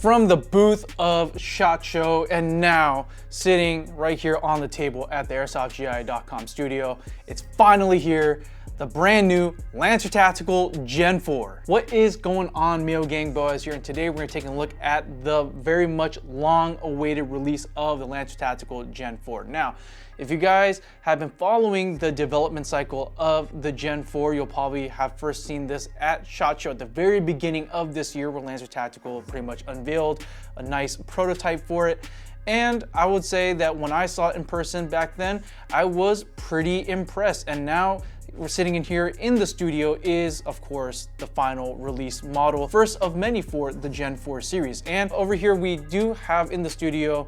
From the booth of SHOT Show, and now sitting right here on the table at the AirsoftGI.com studio, it's finally here, the brand new Lancer Tactical Gen 4. What is going on, Mio Gang Boys here, and today we're going to take a look at the very much long awaited release of the Lancer Tactical Gen 4. Now, if you guys have been following the development cycle of the Gen 4, you'll probably have first seen this at SHOT Show at the very beginning of this year, where Lancer Tactical pretty much unveiled a nice prototype for it. And I would say that when I saw it in person back then, I was pretty impressed. And now we're sitting in here in the studio is, of course, the final release model, first of many for the Gen 4 series. And over here we do have in the studio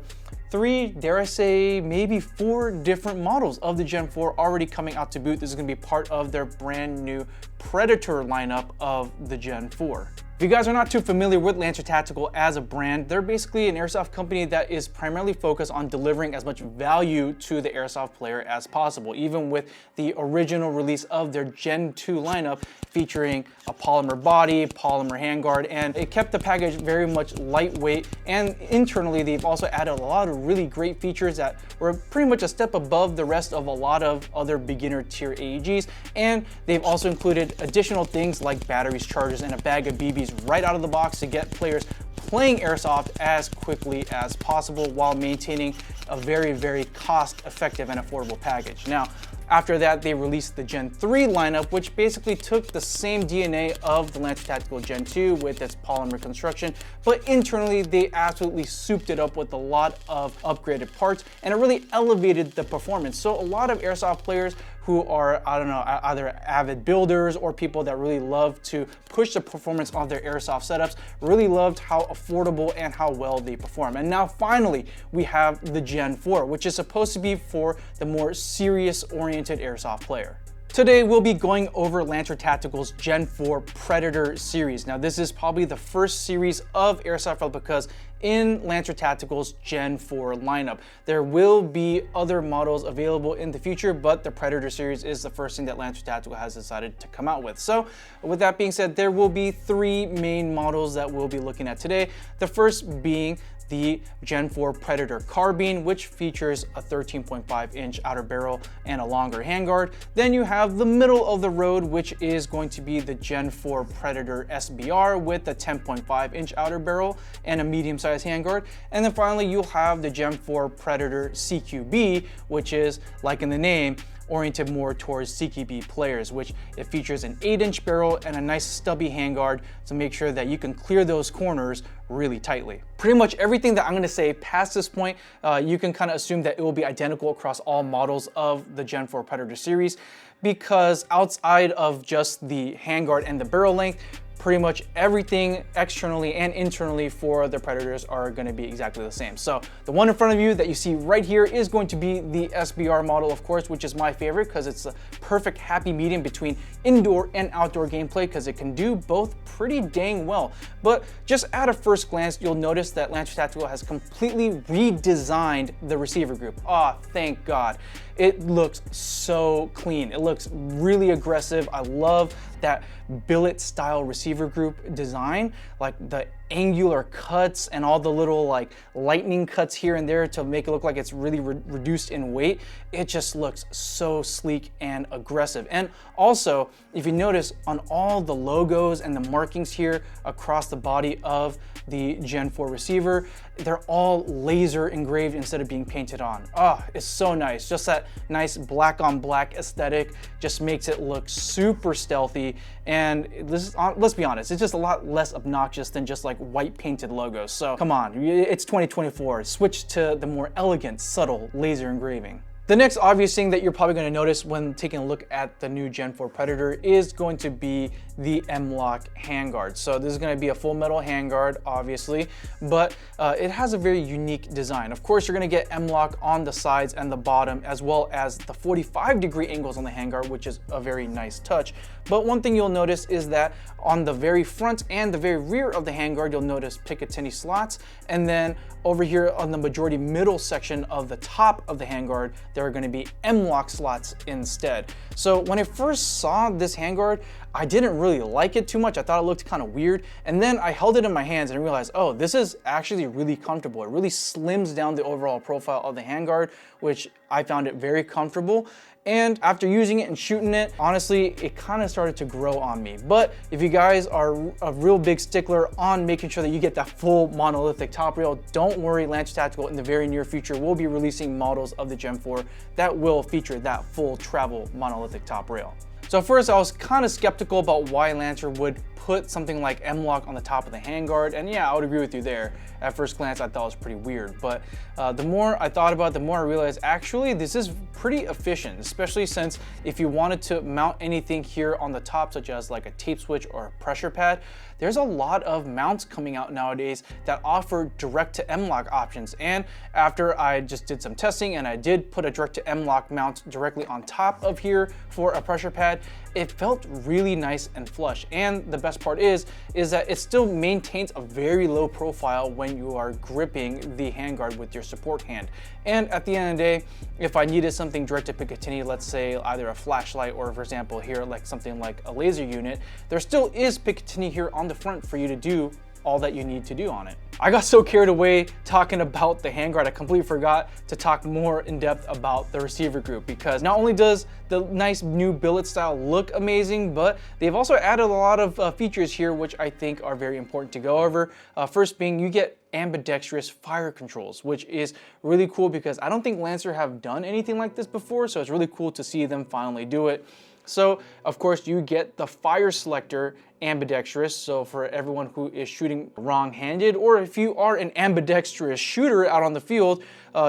three, dare I say, maybe four different models of the Gen 4 already coming out to boot. This is going to be part of their brand new Predator lineup of the Gen 4. If you guys are not too familiar with Lancer Tactical as a brand, they're basically an airsoft company that is primarily focused on delivering as much value to the airsoft player as possible, even with the original release of their Gen 2 lineup featuring a polymer body, polymer handguard, and it kept the package very much lightweight. And internally, they've also added a lot of really great features that were pretty much a step above the rest of a lot of other beginner tier AEGs. And they've also included additional things like batteries, chargers, and a bag of BBs right out of the box to get players playing airsoft as quickly as possible while maintaining a very, very cost-effective and affordable package. Now, after that, they released the Gen 3 lineup, which basically took the same DNA of the Lancer Tactical Gen 2 with its polymer construction, but internally they absolutely souped it up with a lot of upgraded parts, and it really elevated the performance. So a lot of airsoft players who are, I don't know, either avid builders or people that really love to push the performance of their airsoft setups, really loved how affordable and how well they perform. And now finally, we have the Gen 4, which is supposed to be for the more serious-oriented airsoft player. Today, we'll be going over Lancer Tactical's Gen 4 Predator series. Now, this is probably the first series of airsoft replicas in Lancer Tactical's Gen 4 lineup. There will be other models available in the future, but the Predator series is the first thing that Lancer Tactical has decided to come out with. So, with that being said, there will be three main models that we'll be looking at today. The first being the Gen 4 Predator Carbine, which features a 13.5-inch outer barrel and a longer handguard. Then you have the middle of the road, which is going to be the Gen 4 Predator SBR with a 10.5-inch outer barrel and a medium-sized handguard. And then finally, you'll have the Gen 4 Predator CQB, which is, like in the name, oriented more towards CQB players, which it features an 8-inch barrel and a nice stubby handguard to make sure that you can clear those corners really tightly. Pretty much everything that I'm going to say past this point, you can kind of assume that it will be identical across all models of the Gen 4 Predator series, because outside of just the handguard and the barrel length, pretty much everything externally and internally for the Predators are going to be exactly the same. So the one in front of you that you see right here is going to be the SBR model, of course, which is my favorite because it's a perfect happy medium between indoor and outdoor gameplay, because it can do both pretty dang well. But just at a first glance, you'll notice that Lancer Tactical has completely redesigned the receiver group. Oh, thank God. It looks so clean. It looks really aggressive. I love that billet style receiver group design, like the angular cuts and all the little like lightning cuts here and there to make it look like it's really reduced in weight. It just looks so sleek and aggressive. And also, if you notice on all the logos and the markings here across the body of the Gen 4 receiver, they're all laser engraved instead of being painted on. Oh, it's so nice. Just that nice black on black aesthetic just makes it look super stealthy. And this is, let's be honest, it's just a lot less obnoxious than just like white painted logos. So come on, it's 2024. Switch to the more elegant, subtle laser engraving. The next obvious thing that you're probably going to notice when taking a look at the new Gen 4 Predator is going to be the M-LOK handguard. So this is going to be a full metal handguard, obviously, but it has a very unique design. Of course, you're going to get M-LOK on the sides and the bottom, as well as the 45-degree angles on the handguard, which is a very nice touch. But one thing you'll notice is that on the very front and the very rear of the handguard, you'll notice Picatinny slots, and then over here on the majority middle section of the top of the handguard, there are going to be M-LOK slots instead. So when I first saw this handguard, I didn't really like it too much. I thought it looked kind of weird. And then I held it in my hands and realized, oh, this is actually really comfortable. It really slims down the overall profile of the handguard, which I found it very comfortable. And after using it and shooting it, honestly, it kind of started to grow on me. But if you guys are a real big stickler on making sure that you get that full monolithic top rail, don't worry, Lancer Tactical in the very near future will be releasing models of the Gen 4 that will feature that full travel monolithic top rail. So first, I was kind of skeptical about why Lancer would put something like M-LOK on the top of the handguard, and yeah, I would agree with you there. At first glance, I thought it was pretty weird, but the more I thought about it, the more I realized actually this is pretty efficient, especially since if you wanted to mount anything here on the top, such as like a tape switch or a pressure pad, there's a lot of mounts coming out nowadays that offer direct to M-LOK options. And after I just did some testing and I did put a direct to M-LOK mount directly on top of here for a pressure pad, it felt really nice and flush. And the best part is that it still maintains a very low profile when you are gripping the handguard with your support hand. And at the end of the day, if I needed something direct to Picatinny, let's say either a flashlight or, for example, here like something like a laser unit, there still is Picatinny here on the front for you to do all that you need to do on it. I got so carried away talking about the handguard, I completely forgot to talk more in depth about the receiver group, because not only does the nice new billet style look amazing, but they've also added a lot of features here which I think are very important to go over. First being, you get ambidextrous fire controls, which is really cool because I don't think Lancer have done anything like this before, so it's really cool to see them finally do it. So of course you get the fire selector ambidextrous, so for everyone who is shooting wrong-handed, or if you are an ambidextrous shooter out on the field,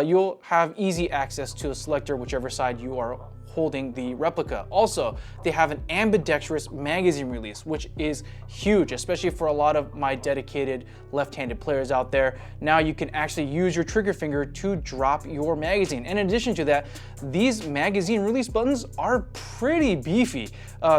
you'll have easy access to the selector whichever side you are holding the replica. Also, they have an ambidextrous magazine release, which is huge, especially for a lot of my dedicated left-handed players out there. Now you can actually use your trigger finger to drop your magazine. And in addition to that, these magazine release buttons are pretty beefy.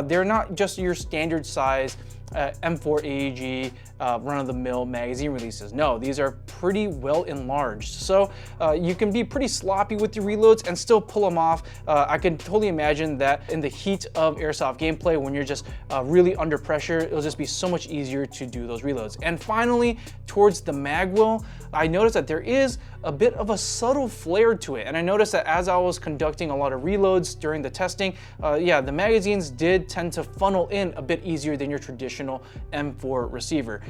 They're not just your standard size M4 AEG run-of-the-mill magazine releases. No, these are pretty well enlarged. So you can be pretty sloppy with your reloads and still pull them off. I can totally imagine that in the heat of Airsoft gameplay, when you're just really under pressure, it'll just be so much easier to do those reloads. And finally, towards the mag wheel, I noticed that there is a bit of a subtle flare to it. And I noticed that as I was conducting a lot of reloads during the testing, yeah, the magazines did tend to funnel in a bit easier than your traditional M4 receiver.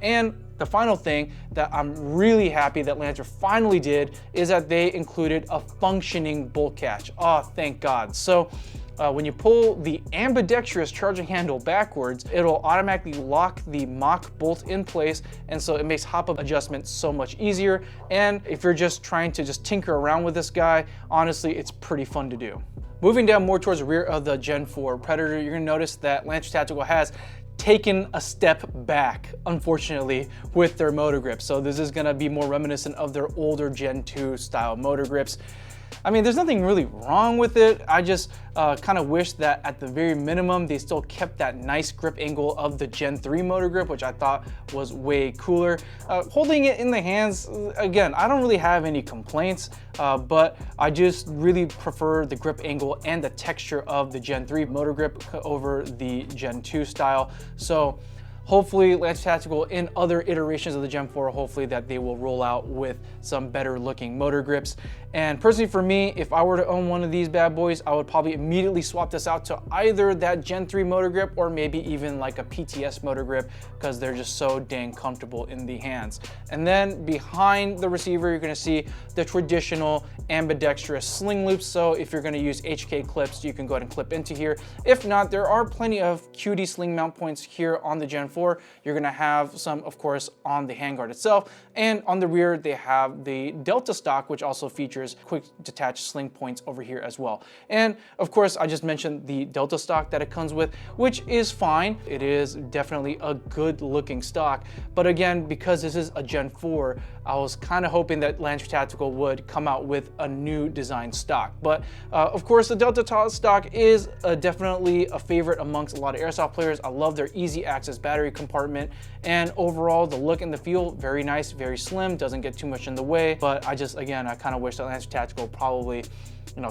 And the final thing that I'm really happy that Lancer finally did is that they included a functioning bolt catch. Oh, thank God. So when you pull the ambidextrous charging handle backwards, it'll automatically lock the mock bolt in place, and so it makes hop-up adjustment so much easier. And if you're just trying to just tinker around with this guy, honestly, it's pretty fun to do. Moving down more towards the rear of the Gen 4 Predator, you're gonna notice that Lancer Tactical has taken a step back, unfortunately, with their motor grips. So this is gonna be more reminiscent of their older Gen 2 style motor grips. I mean, there's nothing really wrong with it. I just kind of wish that at the very minimum, they still kept that nice grip angle of the Gen 3 motor grip, which I thought was way cooler. Holding it in the hands, again, I don't really have any complaints, but I just really prefer the grip angle and the texture of the Gen 3 motor grip over the Gen 2 style. So hopefully Lancer Tactical in other iterations of the Gen 4, hopefully that they will roll out with some better looking motor grips. And personally for me, if I were to own one of these bad boys, I would probably immediately swap this out to either that Gen 3 motor grip or maybe even like a PTS motor grip, because they're just so dang comfortable in the hands. And then behind the receiver, you're gonna see the traditional ambidextrous sling loops. So if you're gonna use HK clips, you can go ahead and clip into here. If not, there are plenty of QD sling mount points here on the Gen 4. You're gonna have some, of course, on the handguard itself. And on the rear, they have the Delta stock, which also features quick detached sling points over here as well. And of course, I just mentioned the Delta stock that it comes with, which is fine. It is definitely a good looking stock. But again, because this is a Gen 4, I was kind of hoping that Lancer Tactical would come out with a new design stock. But of course, the Delta stock is definitely a favorite amongst a lot of Airsoft players. I love their easy access battery battery compartment. And overall, the look and the feel, very nice, very slim, doesn't get too much in the way. But I kind of wish that Lancer Tactical probably,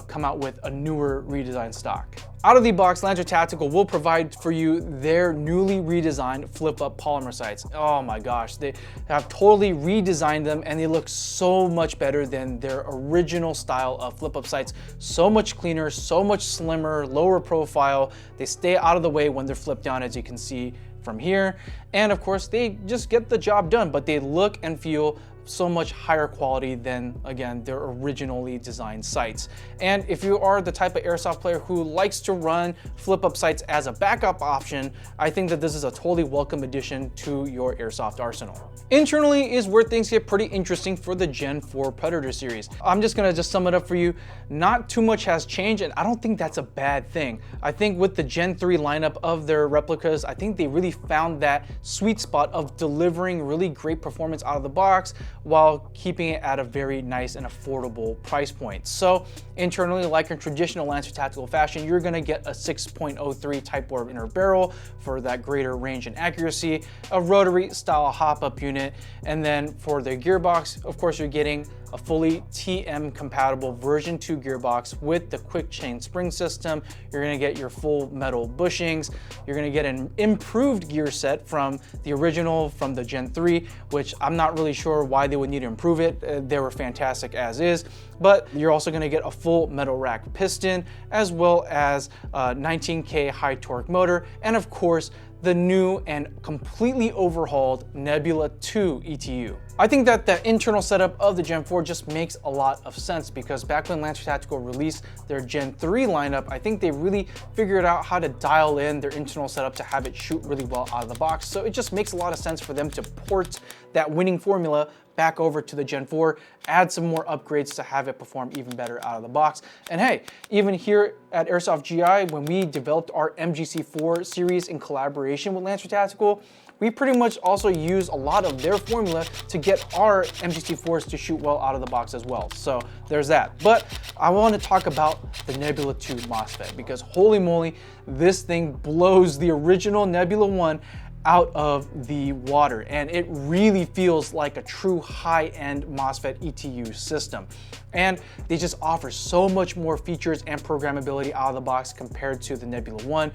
come out with a newer redesigned stock. Out of the box, Lancer Tactical will provide for you their newly redesigned flip-up polymer sights. Oh my gosh, they have totally redesigned them and they look so much better than their original style of flip-up sights. So much cleaner, so much slimmer, lower profile. They stay out of the way when they're flipped down, as you can see from here. And of course, they just get the job done, but they look and feel so much higher quality than, again, their originally designed sights. And if you are the type of airsoft player who likes to run flip-up sights as a backup option, I think that this is a totally welcome addition to your airsoft arsenal. Internally is where things get pretty interesting for the Gen 4 Predator series. I'm just gonna sum it up for you. Not too much has changed, and I don't think that's a bad thing. I think with the Gen 3 lineup of their replicas, I think they really found that sweet spot of delivering really great performance out of the box while keeping it at a very nice and affordable price point. So internally, like in traditional Lancer Tactical fashion, you're gonna get a 6.03 Type bore inner barrel for that greater range and accuracy, a rotary style hop-up unit, and then for the gearbox, of course, you're getting a fully TM compatible version 2 gearbox with the quick chain spring system. You're gonna get your full metal bushings. You're gonna get an improved gear set from the original, from the Gen 3, which I'm not really sure why they would need to improve it. They were fantastic as is, but you're also gonna get a full metal rack piston, as well as a 19K high torque motor, and of course, the new and completely overhauled Nebula 2 ETU. I think that the internal setup of the Gen 4 just makes a lot of sense, because back when Lancer Tactical released their Gen 3 lineup, I think they really figured out how to dial in their internal setup to have it shoot really well out of the box. So it just makes a lot of sense for them to port that winning formula back over to the Gen 4, add some more upgrades to have it perform even better out of the box. And hey, even here at Airsoft GI, when we developed our MGC4 series in collaboration with Lancer Tactical, we pretty much also use a lot of their formula to get our MGC4s to shoot well out of the box as well. So there's that. But I want to talk about the Nebula 2 MOSFET, because holy moly, this thing blows the original Nebula 1 out of the water, and it really feels like a true high-end MOSFET ETU system. And they just offer so much more features and programmability out of the box compared to the Nebula 1.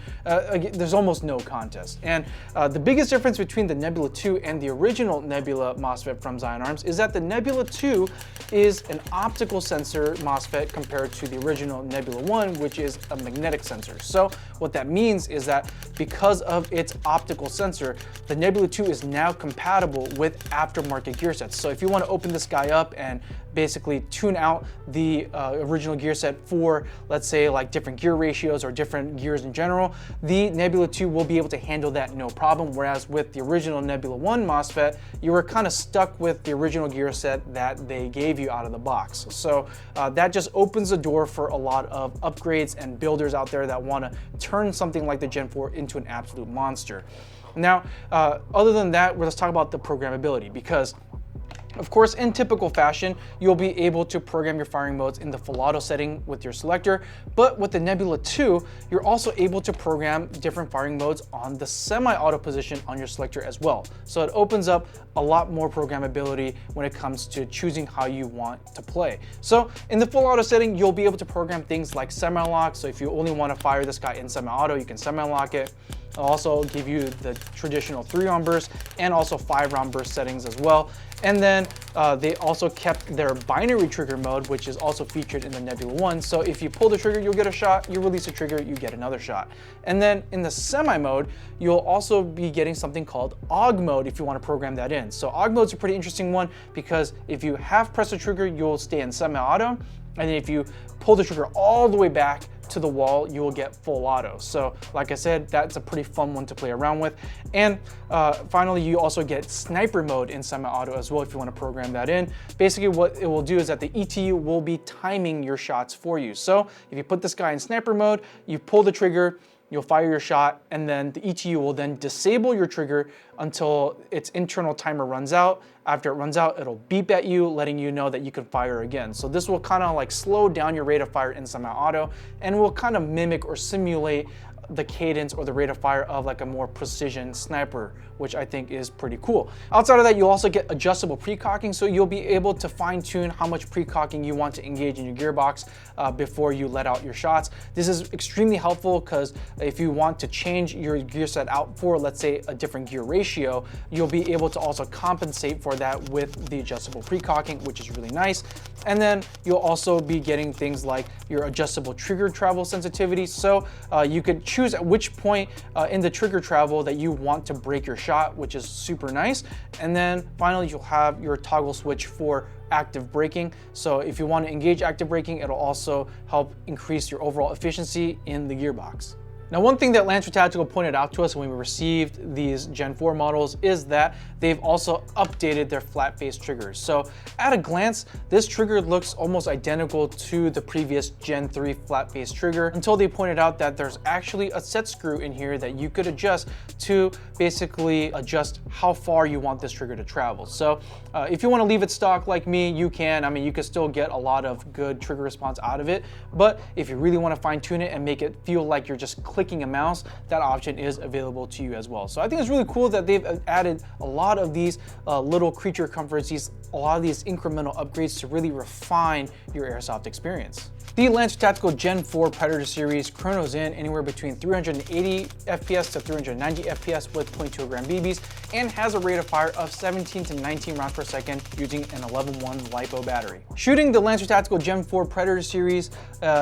There's almost no contest. And the biggest difference between the Nebula 2 and the original Nebula MOSFET from Zion Arms is that the Nebula 2 is an optical sensor MOSFET compared to the original Nebula 1, which is a magnetic sensor. So what that means is that because of its optical sensor, the Nebula 2 is now compatible with aftermarket gear sets. So if you want to open this guy up and basically tune out the original gear set for, let's say, like different gear ratios or different gears in general, the Nebula 2 will be able to handle that no problem. Whereas with the original Nebula 1 MOSFET, you were kind of stuck with the original gear set that they gave you out of the box. So that just opens the door for a lot of upgrades and builders out there that want to turn something like the Gen 4 into an absolute monster. Now, other than that, let's talk about the programmability, because of course, in typical fashion, you'll be able to program your firing modes in the full auto setting with your selector, but with the Nebula 2, you're also able to program different firing modes on the semi-auto position on your selector as well. So it opens up a lot more programmability when it comes to choosing how you want to play. So in the full auto setting, you'll be able to program things like semi-lock. So if you only want to fire this guy in semi-auto, you can semi-lock it. It'll also give you the traditional 3-round burst and also 5-round burst settings as well. And then they also kept their binary trigger mode, which is also featured in the Nebula 1. So if you pull the trigger, you'll get a shot. You release the trigger, you get another shot. And then in the semi mode, you'll also be getting something called AUG mode if you want to program that in. So AUG mode is a pretty interesting one, because if you have pressed the trigger, you'll stay in semi-auto. And if you pull the trigger all the way back to the wall, you will get full auto. So like I said, that's a pretty fun one to play around with. And finally, you also get sniper mode in semi-auto as well if you want to program that in. Basically what it will do is that the ETU will be timing your shots for you. So if you put this guy in sniper mode, you pull the trigger, you'll fire your shot, and then the ETU will then disable your trigger until its internal timer runs out. After it runs out, it'll beep at you, letting you know that you can fire again. So this will kind of like slow down your rate of fire in semi-auto, and will kind of mimic or simulate the cadence or the rate of fire of like a more precision sniper, which I think is pretty cool. Outside of that, you also get adjustable precocking, so you'll be able to fine tune how much precocking you want to engage in your gearbox before you let out your shots. This is extremely helpful because if you want to change your gear set out for, let's say, a different gear ratio, you'll be able to also compensate for that with the adjustable precocking, which is really nice. And then you'll also be getting things like your adjustable trigger travel sensitivity. So you could choose at which point in the trigger travel that you want to break your shot, which is super nice. And then finally, you'll have your toggle switch for active braking. So if you want to engage active braking, it'll also help increase your overall efficiency in the gearbox. Now, one thing that Lancer Tactical pointed out to us when we received these Gen 4 models is that they've also updated their flat face triggers. So at a glance, this trigger looks almost identical to the previous Gen 3 flat face trigger until they pointed out that there's actually a set screw in here that you could adjust to basically adjust how far you want this trigger to travel. So if you want to leave it stock like me, you can. I mean, you can still get a lot of good trigger response out of it. But if you really want to fine tune it and make it feel like you're just clicking a mouse, that option is available to you as well. So I think it's really cool that they've added a lot of these little creature comforts, a lot of these incremental upgrades to really refine your airsoft experience. The Lancer Tactical Gen 4 Predator series chronos in anywhere between 380 FPS to 390 FPS with .20 gram BBs and has a rate of fire of 17 to 19 rounds per second using an 11.1 LiPo battery. Shooting the Lancer Tactical Gen 4 Predator series,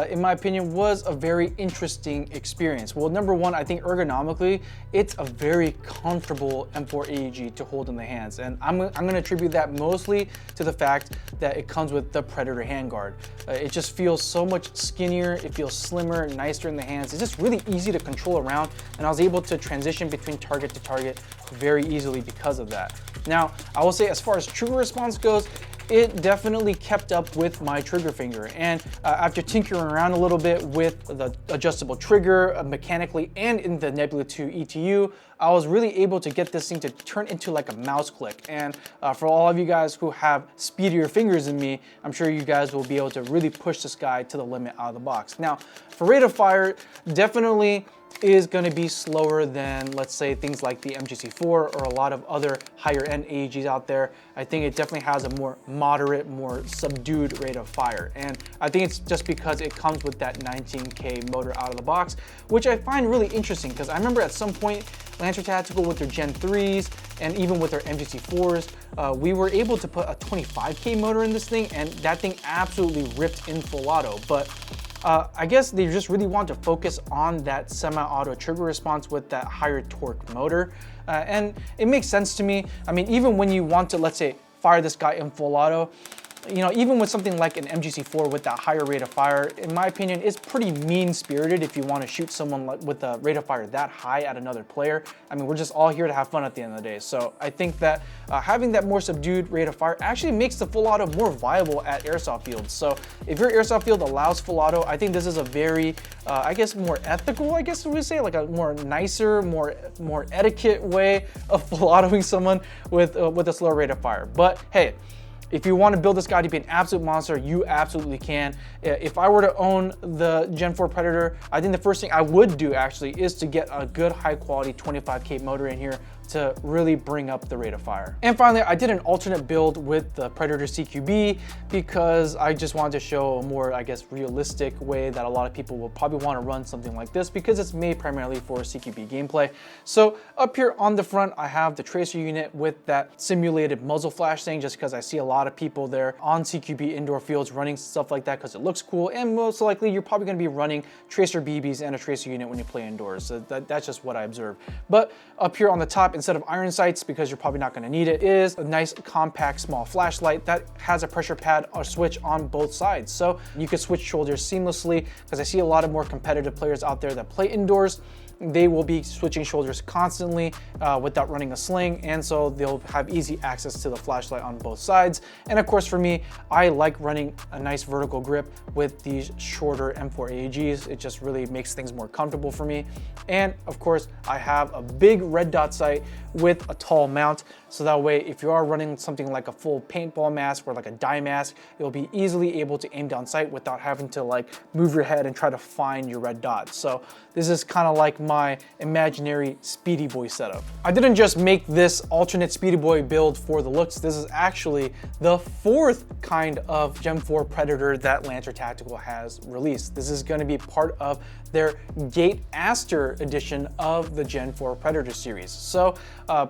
in my opinion, was a very interesting experience. Well, number one, I think ergonomically, it's a very comfortable M4 AEG to hold in the hands. And I'm gonna attribute that mostly to the fact that it comes with the Predator handguard. It just feels so much skinnier, it feels slimmer, nicer in the hands. It's just really easy to control around, and I was able to transition between target to target very easily because of that. Now, I will say as far as trigger response goes, it definitely kept up with my trigger finger. And after tinkering around a little bit with the adjustable trigger mechanically and in the Nebula II ETU, I was really able to get this thing to turn into like a mouse click. And for all of you guys who have speedier fingers than me, I'm sure you guys will be able to really push this guy to the limit out of the box. Now, for rate of fire, definitely is going to be slower than, let's say, things like the MGC4 or a lot of other higher end AEGs out there. I think it definitely has a more moderate, more subdued rate of fire. And I think it's just because it comes with that 19K motor out of the box, which I find really interesting because I remember at some point Lancer Tactical with their Gen 3s and even with their MGC4s, we were able to put a 25K motor in this thing, and that thing absolutely ripped in full auto. But I guess they just really want to focus on that semi-auto trigger response with that higher torque motor. And it makes sense to me. I mean, even when you want to, let's say, fire this guy in full auto, you know, even with something like an MGC4 with that higher rate of fire, in my opinion, is pretty mean-spirited if you want to shoot someone with a rate of fire that high at another player. I mean, we're just all here to have fun at the end of the day. So I think that having that more subdued rate of fire actually makes the full auto more viable at airsoft fields. So if your airsoft field allows full auto, I think this is a very, I guess, more ethical, I guess we would say, like a more nicer, more etiquette way of full autoing someone with a slower rate of fire. But hey, if you want to build this guy to be an absolute monster, you absolutely can. If I were to own the Gen 4 Predator, I think the first thing I would do actually is to get a good high quality 25K motor in here to really bring up the rate of fire. And finally, I did an alternate build with the Predator CQB because I just wanted to show a more, I guess, realistic way that a lot of people will probably want to run something like this because it's made primarily for CQB gameplay. So up here on the front, I have the tracer unit with that simulated muzzle flash thing, just because I see a lot of people there on CQB indoor fields running stuff like that because it looks cool, and most likely you're probably going to be running tracer BBs and a tracer unit when you play indoors. So that's just what I observed. But up here on the top, instead of iron sights, because you're probably not going to need it, is a nice compact small flashlight that has a pressure pad or switch on both sides, so you can switch shoulders seamlessly, because I see a lot of more competitive players out there that play indoors. They will be switching shoulders constantly without running a sling, and so they'll have easy access to the flashlight on both sides. And of course, for me, I like running a nice vertical grip with these shorter M4 AEGs. It just really makes things more comfortable for me. And of course, I have a big red dot sight with a tall mount, So that way, if you are running something like a full paintball mask or like a dye mask, you'll be easily able to aim down sight without having to like move your head and try to find your red dots. So this is kind of like my imaginary Speedy Boy setup. I didn't just make this alternate Speedy Boy build for the looks. This is actually the fourth kind of Gen 4 Predator that Lancer Tactical has released. This is going to be part of their Gate Aster edition of the Gen 4 Predator series. So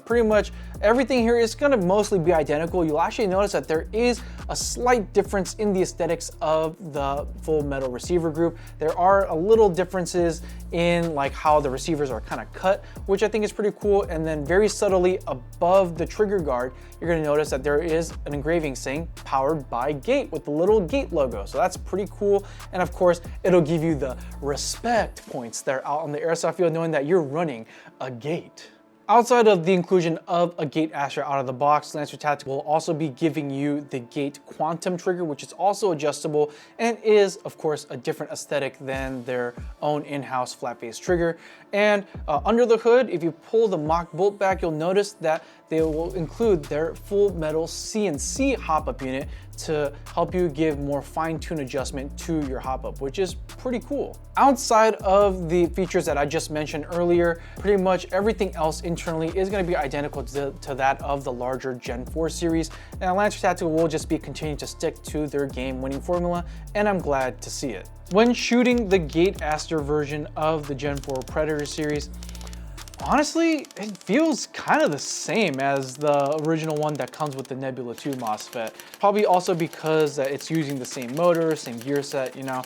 pretty much everything here is going to mostly be identical. You'll actually notice that there is a slight difference in the aesthetics of the full metal receiver group. There are a little differences in like how the receivers are kind of cut, which I think is pretty cool. And then very subtly above the trigger guard, you're going to notice that there is an engraving saying powered by Gate with the little Gate logo. So that's pretty cool. And of course, it'll give you the respect points there out on the airsoft field, knowing that you're running a Gate. Outside of the inclusion of a Gate Aster out of the box, Lancer Tactical will also be giving you the Gate Quantum trigger, which is also adjustable and is, of course, a different aesthetic than their own in-house flat-face trigger. And under the hood, if you pull the mock bolt back, you'll notice that they will include their full metal CNC hop-up unit to help you give more fine-tuned adjustment to your hop-up, which is pretty cool. Outside of the features that I just mentioned earlier, pretty much everything else internally is going to be identical to that of the larger Gen 4 series, and Lancer Tactical will just be continuing to stick to their game-winning formula, and I'm glad to see it. When shooting the Gate Aster version of the Gen 4 Predator series, honestly, it feels kind of the same as the original one that comes with the Nebula II MOSFET. Probably also because it's using the same motor, same gear set, you know.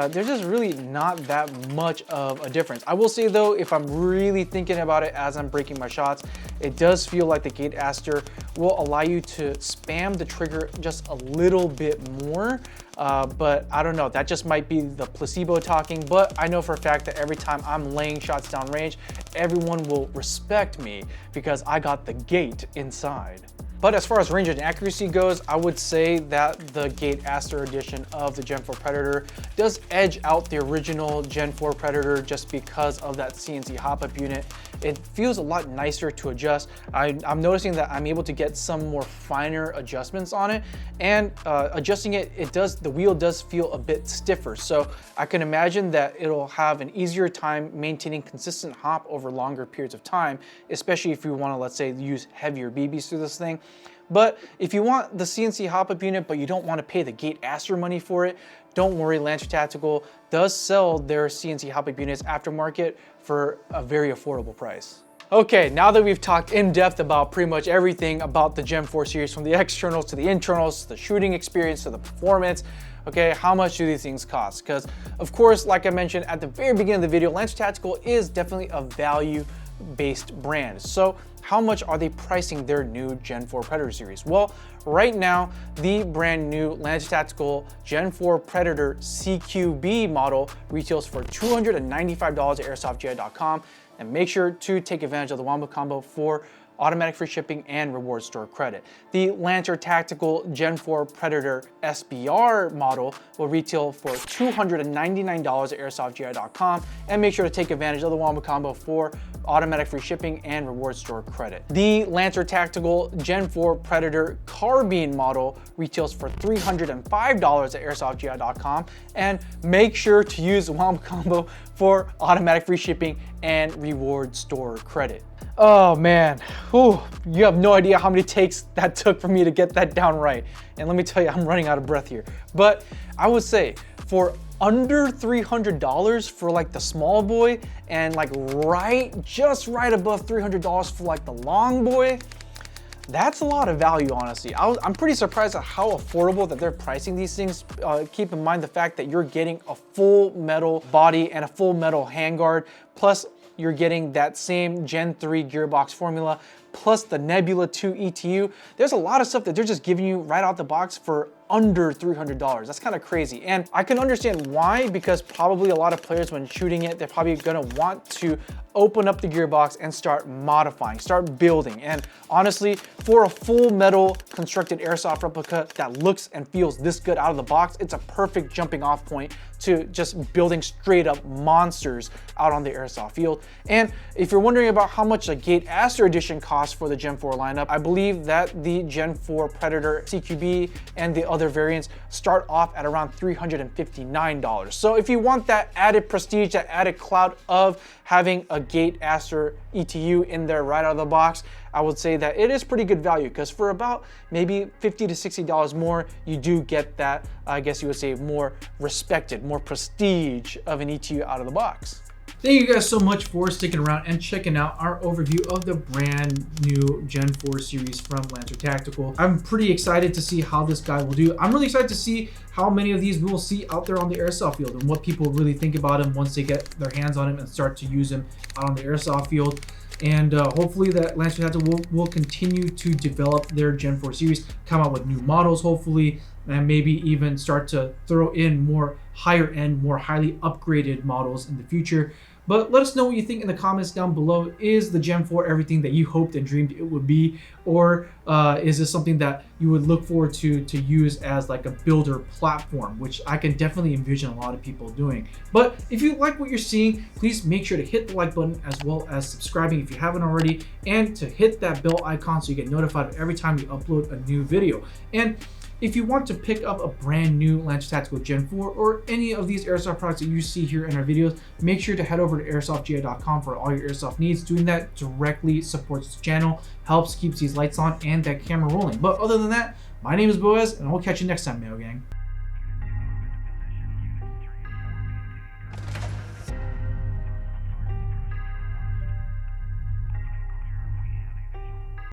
There's just really not that much of a difference. I will say though, if I'm really thinking about it as I'm breaking my shots, it does feel like the Gate Aster will allow you to spam the trigger just a little bit more. But I don't know, that just might be the placebo talking, but I know for a fact that every time I'm laying shots downrange, everyone will respect me because I got the Gate inside. But as far as range and accuracy goes, I would say that the Gate Aster edition of the Gen 4 Predator does edge out the original Gen 4 Predator just because of that CNC hop-up unit. It feels a lot nicer to adjust. I'm noticing that I'm able to get some more finer adjustments on it, and adjusting it, the wheel does feel a bit stiffer. So I can imagine that it'll have an easier time maintaining consistent hop over longer periods of time, especially if you want to, let's say, use heavier BBs through this thing. But if you want the CNC hop-up unit, but you don't want to pay the Gate Aster money for it, don't worry, Lancer Tactical does sell their CNC hop-up units aftermarket for a very affordable price. Okay, now that we've talked in depth about pretty much everything about the Gen 4 series, from the externals to the internals, to the shooting experience, to the performance, okay, how much do these things cost? Because of course, like I mentioned at the very beginning of the video, Lancer Tactical is definitely a value-based brand. So how much are they pricing their new Gen 4 Predator series? Well, right now, the brand new Lancer Tactical Gen 4 Predator CQB model retails for $295 at AirsoftGI.com, and make sure to take advantage of the Wombo Combo for automatic free shipping and reward store credit. The Lancer Tactical Gen 4 Predator SBR model will retail for $299 at AirsoftGI.com, and make sure to take advantage of the Wombo Combo for automatic free shipping and reward store credit. The Lancer Tactical Gen 4 Predator Carbine model retails for $305 at AirsoftGI.com, and make sure to use the Wombo Combo for automatic free shipping and reward store credit. Oh man, whew, you have no idea how many takes that took for me to get that down right. And let me tell you, I'm running out of breath here. But I would say for under $300 for like the small boy, and like just right above $300 for like the long boy, that's a lot of value, honestly. I'm pretty surprised at how affordable that they're pricing these things. Keep in mind the fact that you're getting a full metal body and a full metal handguard, plus you're getting that same Gen 3 gearbox formula, plus the Nebula II ETU. There's a lot of stuff that they're just giving you right out the box for under $300. That's kind of crazy. And I can understand why, because probably a lot of players when shooting it, they're probably gonna want to open up the gearbox and start modifying, start building. And honestly, for a full metal constructed airsoft replica that looks and feels this good out of the box, it's a perfect jumping off point to just building straight up monsters out on the airsoft field. And if you're wondering about how much a Gate ASTER edition costs for the Gen 4 lineup, I believe that the Gen 4 Predator CQB and the other variants start off at around $359. So if you want that added prestige, that added clout of having a Gate ASTER ETU in there right out of the box, I would say that it is pretty good value, because for about maybe $50 to $60 more, you do get that, I guess you would say, more respected, more prestige of an ETU out of the box. Thank you guys so much for sticking around and checking out our overview of the brand new Gen 4 series from Lancer Tactical. I'm pretty excited to see how this guy will do. I'm really excited to see how many of these we will see out there on the airsoft field and what people really think about him once they get their hands on him and start to use him out on the airsoft field. And hopefully that Lancer Tactical will continue to develop their Gen 4 series, come out with new models hopefully, and maybe even start to throw in more higher end, more highly upgraded models in the future. But let us know what you think in the comments down below. Is the Gen 4 everything that you hoped and dreamed it would be? Or is this something that you would look forward to use as like a builder platform, which I can definitely envision a lot of people doing. But if you like what you're seeing, please make sure to hit the like button as well as subscribing if you haven't already, and to hit that bell icon so you get notified every time we upload a new video. And if you want to pick up a brand new Lancer Tactical Gen 4 or any of these airsoft products that you see here in our videos, make sure to head over to airsoftgi.com for all your airsoft needs. Doing that directly supports the channel, helps keeps these lights on and that camera rolling. But other than that, my name is Boaz, and I'll catch you next time, Mail Gang.